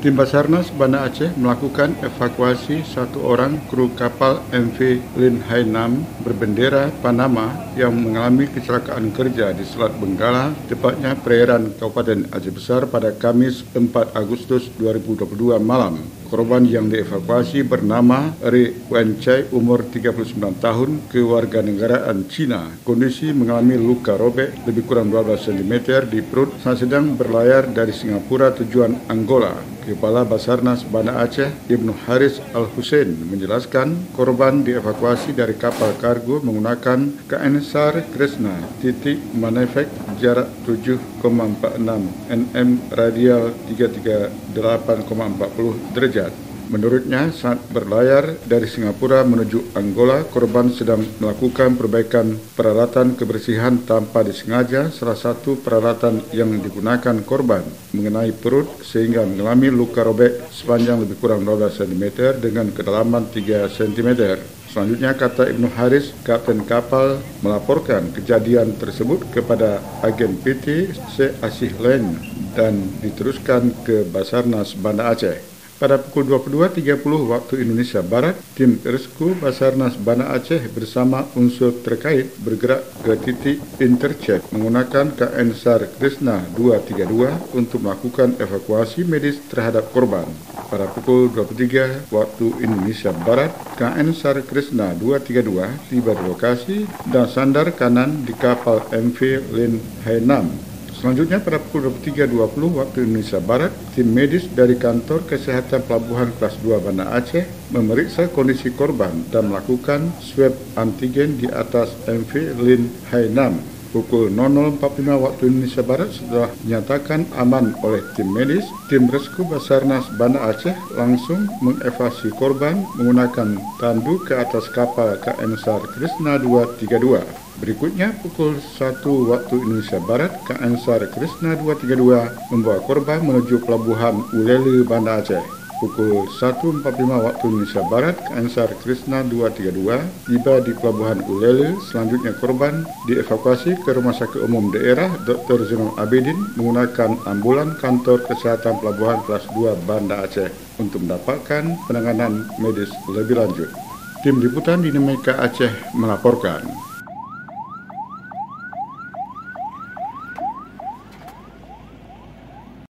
Tim Basarnas Banda Aceh melakukan evakuasi satu orang kru kapal MV Lin Hai Nam berbendera Panama yang mengalami kecelakaan kerja di Selat Benggala, tepatnya perairan Kabupaten Aceh Besar pada Kamis 4 Agustus 2022 malam. Korban yang dievakuasi bernama Ri Wencai, umur 39 tahun, kewarganegaraan Cina. Kondisi mengalami luka robek lebih kurang 12 cm di perut saat sedang berlayar dari Singapura tujuan Angola. Kepala Basarnas Banda Aceh, Ibnu Haris Al-Husain, menjelaskan korban dievakuasi dari kapal kargo menggunakan KN SAR Kresna titik Manefek jarak 7,46 nm radial 338,40 derajat. Menurutnya, saat berlayar dari Singapura menuju Angola, korban sedang melakukan perbaikan peralatan kebersihan tanpa disengaja. Salah satu peralatan yang digunakan korban mengenai perut sehingga mengalami luka robek sepanjang lebih kurang 12 cm dengan kedalaman 3 cm. Selanjutnya, kata Ibnu Haris, kapten kapal melaporkan kejadian tersebut kepada agen PT Syekh Asih Len dan diteruskan ke Basarnas Banda Aceh. Pada pukul 22.30 waktu Indonesia Barat, tim rescue Basarnas Banda Aceh bersama unsur terkait bergerak ke titik intercept menggunakan KN SAR Kresna 232 untuk melakukan evakuasi medis terhadap korban. Pada pukul 23 waktu Indonesia Barat, KN SAR Kresna 232 tiba di lokasi dan sandar kanan di kapal MV Lin Hai Nam. Selanjutnya pada pukul 23.20 waktu Indonesia Barat, tim medis dari Kantor Kesehatan Pelabuhan Kelas 2 Banda Aceh memeriksa kondisi korban dan melakukan swab antigen di atas MV Lin Hai Nam. Pukul 00.45 waktu Indonesia Barat, setelah dinyatakan aman oleh tim medis, tim rescue Basarnas Banda Aceh langsung mengevakuasi korban menggunakan tandu ke atas kapal KN SAR Kresna 232. Berikutnya, pukul 1 waktu Indonesia Barat, KN SAR Kresna 232 membawa korban menuju Pelabuhan Ulele Banda Aceh. Pukul 1.45 waktu Indonesia Barat, KN SAR Kresna 232 tiba di Pelabuhan Ulele. Selanjutnya, korban dievakuasi ke Rumah Sakit Umum Daerah Dr. Zainal Abidin menggunakan ambulan Kantor Kesehatan Pelabuhan Kelas 2 Banda Aceh untuk mendapatkan penanganan medis lebih lanjut. Tim Liputan Dinamika Aceh melaporkan.